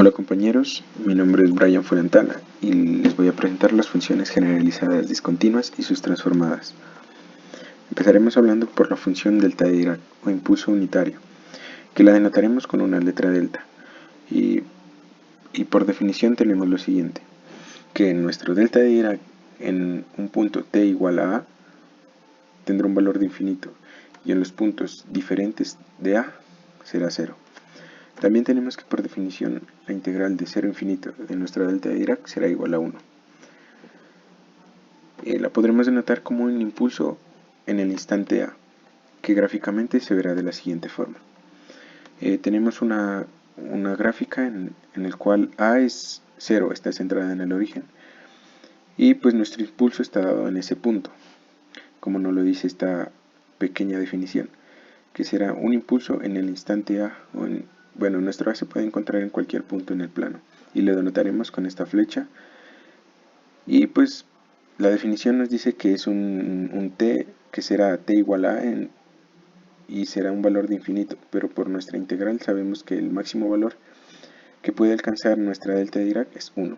Hola compañeros, mi nombre es Brian Fuentana y les voy a presentar las funciones generalizadas discontinuas y sus transformadas. Empezaremos hablando por la función delta de Dirac o impulso unitario, que la denotaremos con una letra delta. Y por definición tenemos lo siguiente, que nuestro delta de Dirac en un punto t igual a a tendrá un valor de infinito y en los puntos diferentes de a será 0. También tenemos que por definición la integral de 0 a infinito de nuestra delta de Dirac será igual a 1. La podremos denotar como un impulso en el instante a, que gráficamente se verá de la siguiente forma. Tenemos una gráfica en el cual a es 0, está centrada en el origen, y pues nuestro impulso está dado en ese punto, como nos lo dice esta pequeña definición, que será un impulso en el instante a, nuestro a se puede encontrar en cualquier punto en el plano, y lo denotaremos con esta flecha, y pues la definición nos dice que es un t que será t igual a y será un valor de infinito, pero por nuestra integral sabemos que el máximo valor que puede alcanzar nuestra delta de Dirac es 1.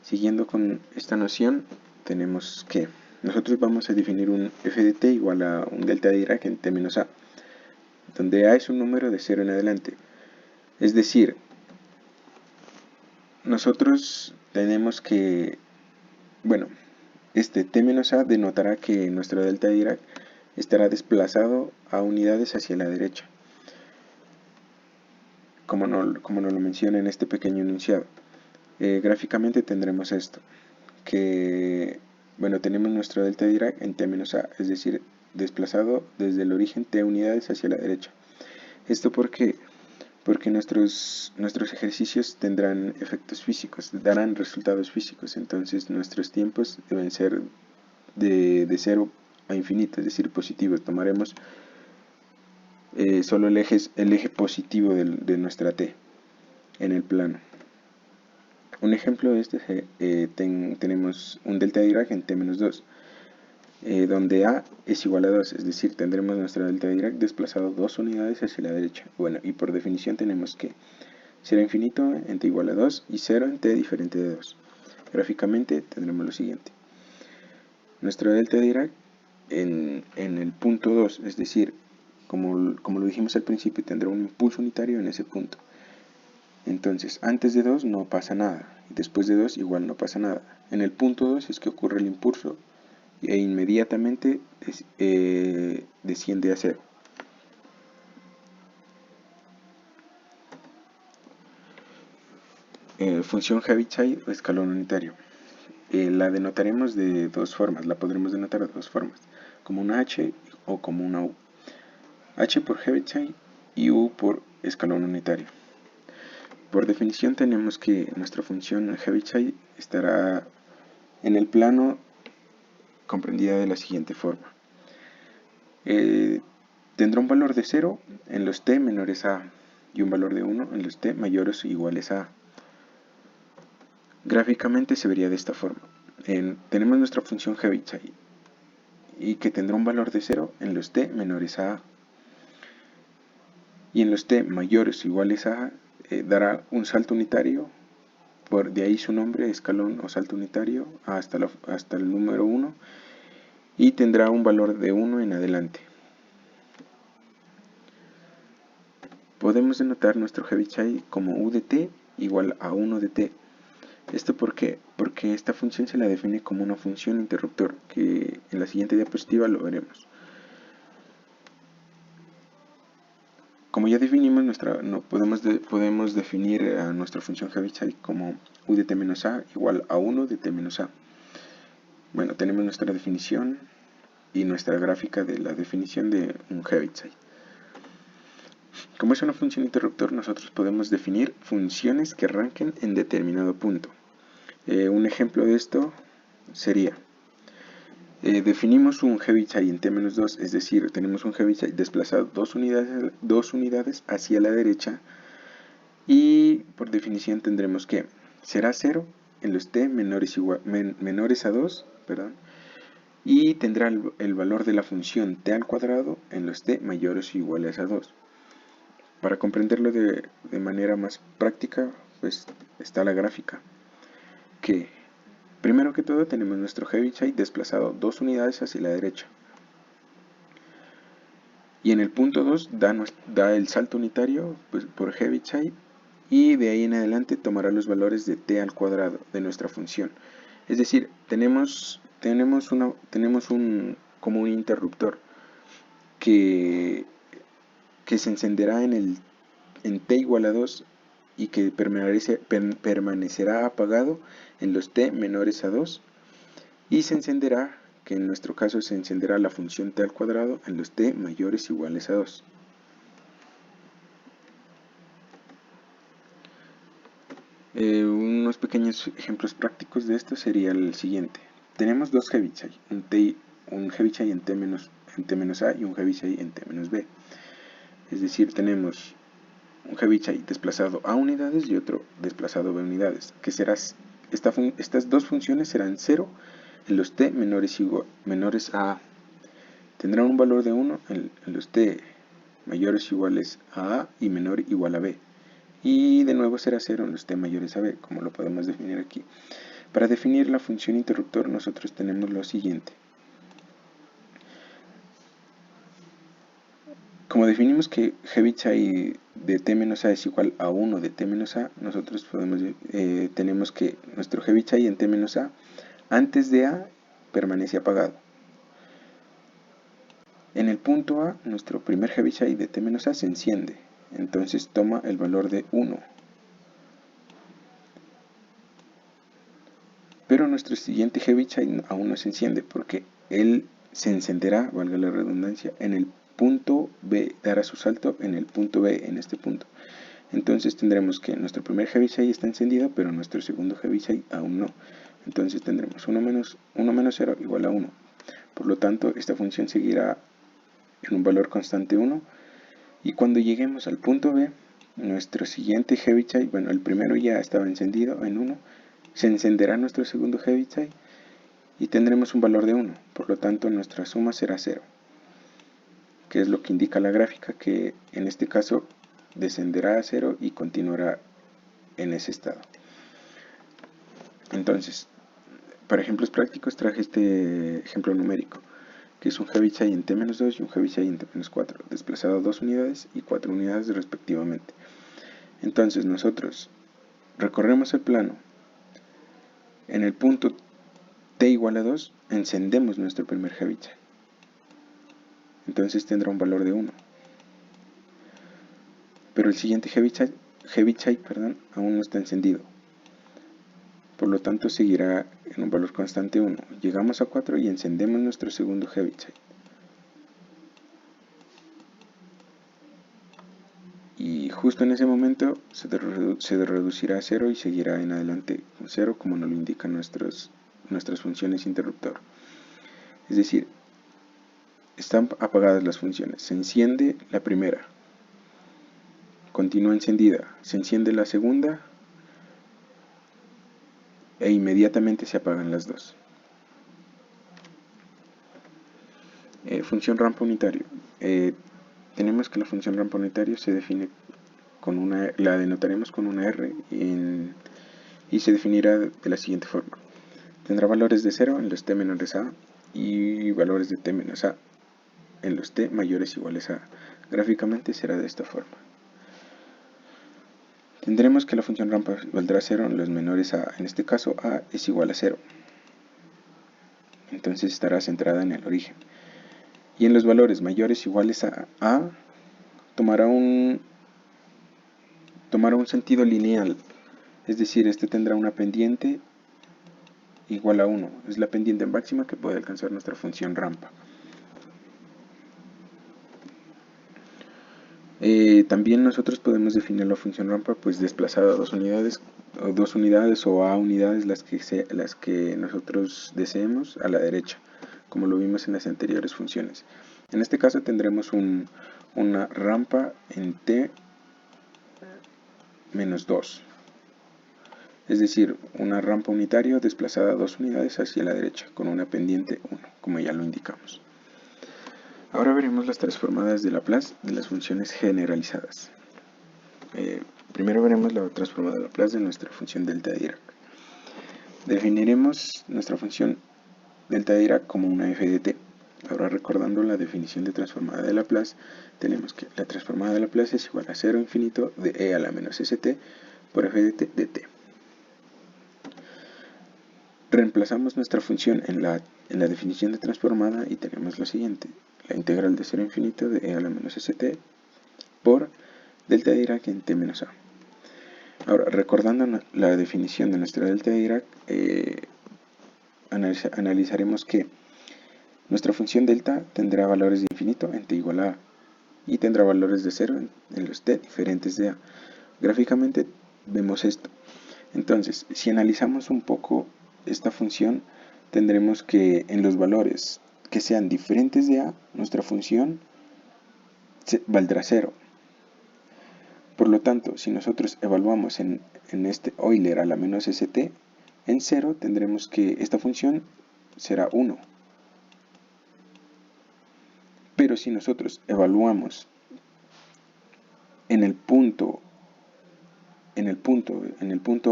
Siguiendo con esta noción, tenemos que nosotros vamos a definir un f de t igual a un delta de Dirac en t menos a, donde a es un número de 0 en adelante. Es decir, nosotros tenemos que, este t menos a denotará que nuestro delta de Dirac estará desplazado a unidades hacia la derecha, como nos lo menciona en este pequeño enunciado. Gráficamente tendremos esto, que tenemos nuestro delta de Dirac en t menos a, es decir, desplazado desde el origen t unidades hacia la derecha. ¿Esto por qué? Porque nuestros ejercicios tendrán efectos físicos, darán resultados físicos, entonces nuestros tiempos deben ser de 0 a infinito, es decir, positivos. Tomaremos solo el eje positivo de nuestra t en el plano. Un ejemplo de este tenemos un delta de Dirac en t menos 2, donde a es igual a 2, es decir, tendremos nuestra delta de Dirac desplazado 2 unidades hacia la derecha. Y por definición tenemos que 0 infinito en t igual a 2 y 0 en t diferente de 2. Gráficamente tendremos lo siguiente. Nuestra delta de Dirac en el punto 2, es decir, como lo dijimos al principio, tendrá un impulso unitario en ese punto. Entonces, antes de 2 no pasa nada, y después de 2 igual no pasa nada. En el punto 2 es que ocurre el impulso e inmediatamente desciende a 0. Función Heaviside o escalón unitario. La denotaremos de dos formas, la podremos denotar de dos formas, como una h o como una u. H por Heaviside y u por escalón unitario. Por definición tenemos que nuestra función Heaviside estará en el plano comprendida de la siguiente forma. Tendrá un valor de 0 en los t menores a y un valor de 1 en los t mayores o iguales a. Gráficamente se vería de esta forma. Tenemos nuestra función Heaviside y que tendrá un valor de 0 en los t menores a y en los t mayores o iguales a dará un salto unitario, de ahí su nombre, escalón o salto unitario, hasta el número 1, y tendrá un valor de 1 en adelante. Podemos denotar nuestro Heaviside como u de t igual a 1 de t. ¿Esto por qué? Porque esta función se la define como una función interruptor, que en la siguiente diapositiva lo veremos. Como ya definimos, podemos definir a nuestra función Heaviside como u de t menos a igual a 1 de t menos a. Tenemos nuestra definición y nuestra gráfica de la definición de un Heaviside. Como es una función interruptor, nosotros podemos definir funciones que arranquen en determinado punto. Un ejemplo de esto sería, definimos un Heaviside en t-2, es decir, tenemos un Heaviside desplazado 2 unidades hacia la derecha, y por definición tendremos que será 0 en los t menores a 2, y tendrá el valor de la función t al cuadrado en los t mayores o iguales a 2. Para comprenderlo de manera más práctica, pues está la gráfica, que primero que todo tenemos nuestro Heaviside desplazado 2 unidades hacia la derecha. Y en el punto 2 da el salto unitario pues, por Heaviside, y de ahí en adelante tomará los valores de t al cuadrado de nuestra función. Es decir, tenemos como un interruptor que se encenderá en t igual a 2 y que permanecerá apagado en los t menores a 2, y se encenderá, que en nuestro caso se encenderá la función t al cuadrado en los t mayores o iguales a 2. Unos pequeños ejemplos prácticos de esto sería el siguiente. Tenemos dos Heaviside, un Heaviside en t menos a y un Heaviside en t menos b. Es decir, tenemos un Heaviside desplazado a unidades y otro desplazado b unidades, que estas dos funciones serán 0 en los t menores a a. Tendrán un valor de 1 en los t mayores o iguales a a y menor o igual a b. Y de nuevo será 0 en los t mayores a b, como lo podemos definir aquí. Para definir la función interruptor nosotros tenemos lo siguiente. Como definimos que Heaviside de t menos a es igual a 1 de t menos a, nosotros tenemos que nuestro Heaviside en t menos a, antes de a, permanece apagado. En el punto a, nuestro primer Heaviside de t menos a se enciende, entonces toma el valor de 1. Pero nuestro siguiente Heaviside aún no se enciende, porque él se encenderá, valga la redundancia, en el punto B, dará su salto en el punto B, en este punto. Entonces tendremos que nuestro primer Heaviside está encendido, pero nuestro segundo Heaviside aún no. Entonces tendremos 1 menos 0 igual a 1. Por lo tanto, esta función seguirá en un valor constante 1. Y cuando lleguemos al punto B, nuestro siguiente Heaviside, bueno, el primero ya estaba encendido en 1, se encenderá nuestro segundo Heaviside y tendremos un valor de 1. Por lo tanto, nuestra suma será 0, que es lo que indica la gráfica, que en este caso descenderá a 0 y continuará en ese estado. Entonces, para ejemplos prácticos traje este ejemplo numérico, que es un Heaviside en t-2 y un Heaviside en t-4, desplazado 2 unidades y 4 unidades respectivamente. Entonces nosotros recorremos el plano. En el punto t igual a 2, encendemos nuestro primer Heaviside. Entonces tendrá un valor de 1. Pero el siguiente Heaviside aún no está encendido. Por lo tanto seguirá en un valor constante 1. Llegamos a 4 y encendemos nuestro segundo Heaviside. Y justo en ese momento se reducirá a 0 y seguirá en adelante con 0, como nos lo indican nuestras funciones interruptor. Es decir, están apagadas las funciones. Se enciende la primera, continúa encendida, se enciende la segunda e inmediatamente se apagan las dos. Función rampa unitario. Tenemos que la función rampa unitario se define la denotaremos con una R y se definirá de la siguiente forma. Tendrá valores de 0 en los t menores a y valores de t menos a en los t mayores o iguales a. Gráficamente será de esta forma. Tendremos que la función rampa valdrá 0 en los menores a, en este caso a es igual a 0. Entonces estará centrada en el origen. Y en los valores mayores o iguales a tomará un sentido lineal, es decir, este tendrá una pendiente igual a 1, es la pendiente máxima que puede alcanzar nuestra función rampa. También nosotros podemos definir la función rampa pues desplazada a 2 unidades o a unidades, las que nosotros deseemos, a la derecha, como lo vimos en las anteriores funciones. En este caso tendremos una rampa en t menos 2, es decir, una rampa unitaria desplazada a 2 unidades hacia la derecha con una pendiente 1, como ya lo indicamos. Ahora veremos las transformadas de Laplace de las funciones generalizadas. Primero veremos la transformada de Laplace de nuestra función delta de Dirac. Definiremos nuestra función delta de Dirac como una f de t. Ahora, recordando la definición de transformada de Laplace, tenemos que la transformada de Laplace es igual a 0 infinito de e a la menos st por f de t de t. Reemplazamos nuestra función en la definición de transformada y tenemos lo siguiente: la integral de 0 infinito de e a la menos st por delta de Dirac en t menos a. Ahora, recordando la definición de nuestra delta de Dirac, analizaremos que nuestra función delta tendrá valores de infinito en t igual a y tendrá valores de 0 en los t diferentes de a. Gráficamente vemos esto. Entonces, si analizamos un poco esta función, tendremos que en los valores que sean diferentes de a, nuestra función valdrá 0. Por lo tanto, si nosotros evaluamos en este Euler a la menos st en 0, tendremos que esta función será 1. Pero si nosotros evaluamos en el punto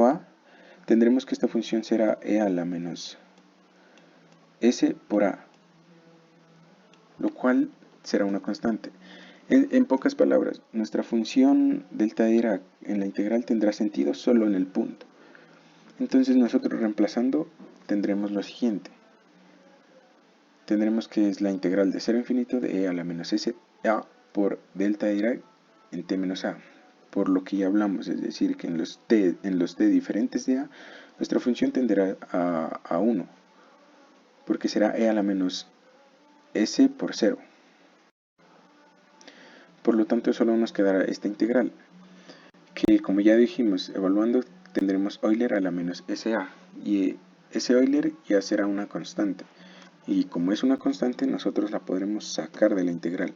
A, tendremos que esta función será e a la menos s por a, lo cual será una constante. En pocas palabras, nuestra función delta de Dirac en la integral tendrá sentido solo en el punto. Entonces nosotros reemplazando tendremos lo siguiente. Tendremos que es la integral de 0 infinito de e a la menos s a por delta de Dirac en t menos a. Por lo que ya hablamos, es decir, que en los t diferentes de a, nuestra función tenderá a 1, porque será e a la menos s por 0. Por lo tanto, solo nos quedará esta integral, que como ya dijimos, evaluando tendremos Euler a la menos SA, y ese Euler ya será una constante, y como es una constante, nosotros la podremos sacar de la integral.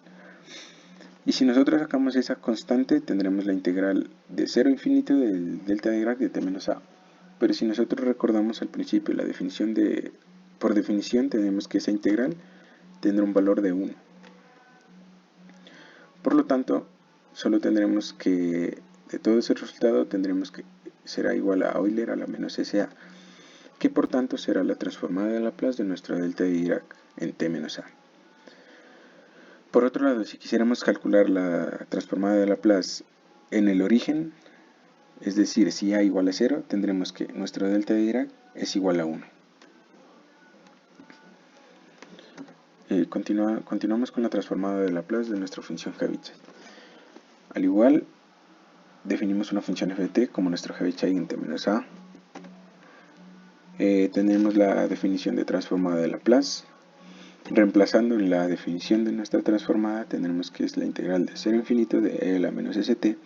Y si nosotros sacamos esa constante, tendremos la integral de 0 a infinito del delta de Dirac de t menos a. Pero si nosotros recordamos al principio la definición por definición, tenemos que esa integral tendrá un valor de 1. Por lo tanto, solo tendremos que, de todo ese resultado, tendremos que será igual a Euler a la menos SA, que por tanto será la transformada de Laplace de nuestra delta de Dirac en t menos a. Por otro lado, si quisiéramos calcular la transformada de Laplace en el origen, es decir, si a igual a 0, tendremos que nuestra delta de Dirac es igual a 1. Continuamos con la transformada de Laplace de nuestra función Heaviside. Al igual, definimos una función f de t como nuestro Heaviside en t menos a. Tenemos la definición de transformada de Laplace. Reemplazando en la definición de nuestra transformada, tendremos que es la integral de 0 a infinito de e a la menos st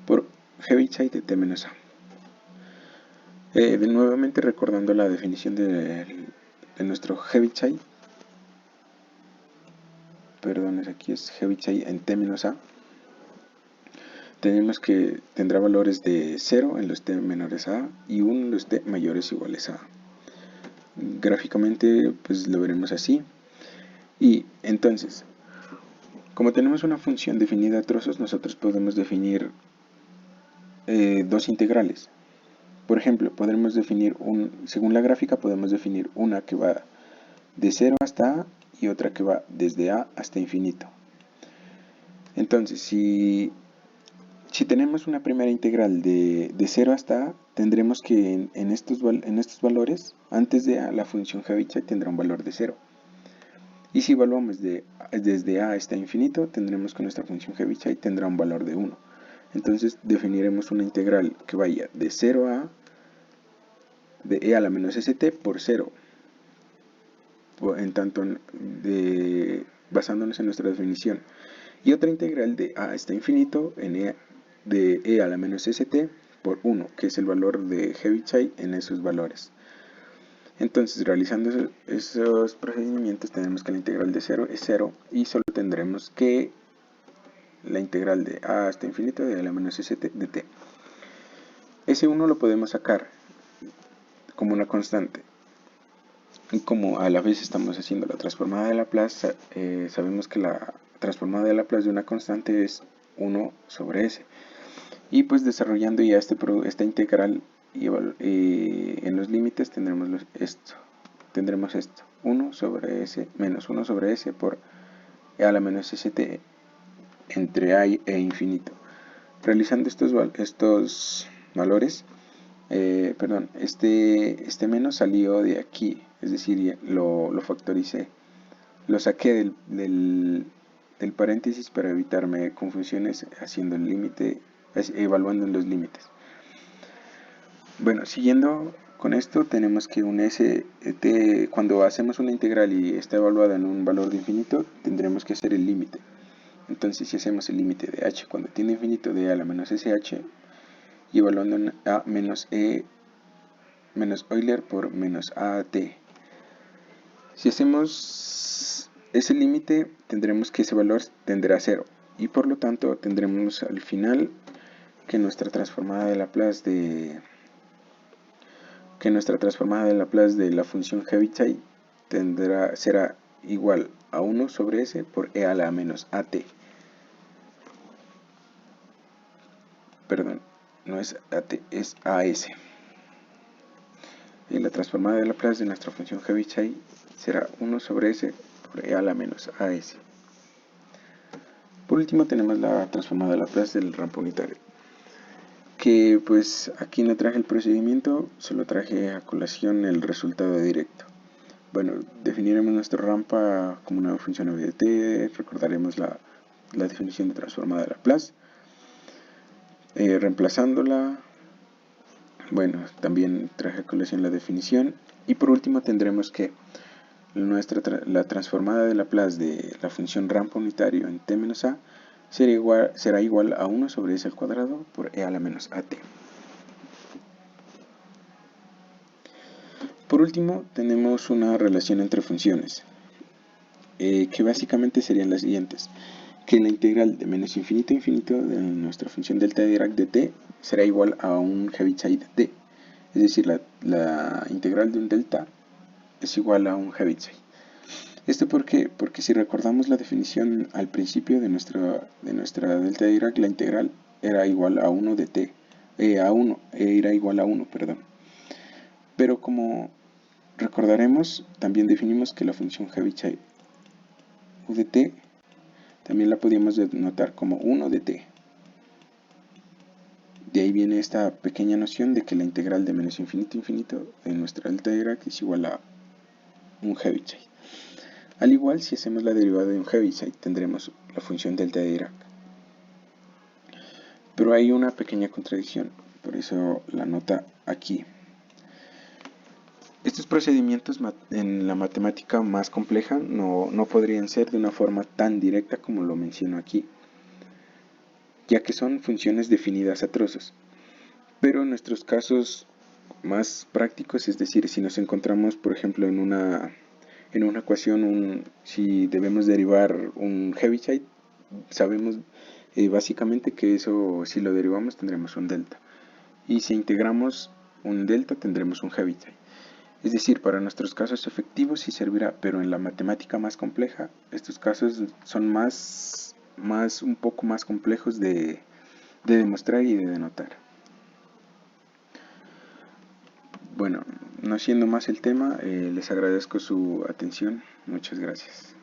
por Heaviside de t menos a. Nuevamente recordando la definición de nuestro Heaviside, aquí es Heaviside en t menos a. Tenemos que tendrá valores de 0 en los t menores a y 1 en los t mayores o iguales a. Gráficamente pues lo veremos así. Y entonces, como tenemos una función definida a trozos, nosotros podemos definir dos integrales. Por ejemplo, podremos definir según la gráfica podemos definir una que va de 0 hasta a y otra que va desde a hasta infinito. Entonces, si tenemos una primera integral de 0 hasta a, tendremos que en estos valores, antes de a, la función Heaviside tendrá un valor de 0. Y si evaluamos desde a hasta infinito, tendremos que nuestra función Heaviside tendrá un valor de 1. Entonces definiremos una integral que vaya de 0 a de e a la menos st por 0. En tanto, basándonos en nuestra definición. Y otra integral de a hasta infinito de e a la menos st por 1, que es el valor de Heaviside en esos valores. Entonces, realizando esos procedimientos, tenemos que la integral de 0 es 0 y solo tendremos que la integral de a hasta infinito de a la menos st de t. Ese 1 lo podemos sacar como una constante. Y como a la vez estamos haciendo la transformada de Laplace, sabemos que la transformada de Laplace de una constante es 1 sobre s. Y pues desarrollando ya esta integral en los límites tendremos esto, 1 sobre s menos 1 sobre s por e a la menos st entre a e infinito. Realizando estos valores, este menos salió de aquí, es decir, lo factoricé. Lo saqué del paréntesis para evitarme confusiones haciendo el límite, evaluando en los límites. Bueno, siguiendo con esto, tenemos que un st, cuando hacemos una integral y está evaluada en un valor de infinito, tendremos que hacer el límite. Entonces, si hacemos el límite de h cuando tiende a infinito de a la menos sh, y evaluando en a menos e menos Euler por menos at. Si hacemos ese límite, tendremos que ese valor tenderá a 0. Y por lo tanto, tendremos al final que nuestra transformada de Laplace de la función Heaviside será igual a 1 sobre s por e a la menos at. Perdón, no es at, es as. Y la transformada de Laplace de nuestra función Heaviside será 1 sobre s por e a la menos as. Por último tenemos la transformada de Laplace del rampa unitario, que pues aquí no traje el procedimiento, solo traje a colación el resultado directo. Bueno, definiremos nuestra rampa como una función ODT, recordaremos la definición de transformada de Laplace, reemplazándola. Bueno, también traje a colación la definición. Y por último tendremos que la transformada de Laplace de la función rampa unitario en t menos a será igual a 1 sobre s al cuadrado por e a la menos at. Por último, tenemos una relación entre funciones, que básicamente serían las siguientes. Que la integral de menos infinito a infinito de nuestra función delta de Dirac de t será igual a un Heaviside de t. Es decir, la integral de un delta es igual a un Heaviside. ¿Esto por qué? Porque si recordamos la definición al principio de nuestra delta de Dirac, la integral era igual a 1 de t, era igual a 1, perdón. Pero como recordaremos, también definimos que la función Heaviside u de t también la podíamos denotar como 1 de t. De ahí viene esta pequeña noción de que la integral de menos infinito a infinito de nuestra delta de Dirac es igual a un Heaviside. Al igual, si hacemos la derivada de un Heaviside, tendremos la función delta de Dirac. Pero hay una pequeña contradicción, por eso la nota aquí. Estos procedimientos en la matemática más compleja no podrían ser de una forma tan directa como lo menciono aquí, ya que son funciones definidas a trozos. Pero en nuestros casos más prácticos, es decir, si nos encontramos, por ejemplo, en una ecuación, si debemos derivar un Heaviside, sabemos básicamente que eso, si lo derivamos, tendremos un delta. Y si integramos un delta, tendremos un Heaviside. Es decir, para nuestros casos efectivos sí servirá, pero en la matemática más compleja, estos casos son un poco más complejos de demostrar y de denotar. Bueno, no siendo más el tema, les agradezco su atención. Muchas gracias.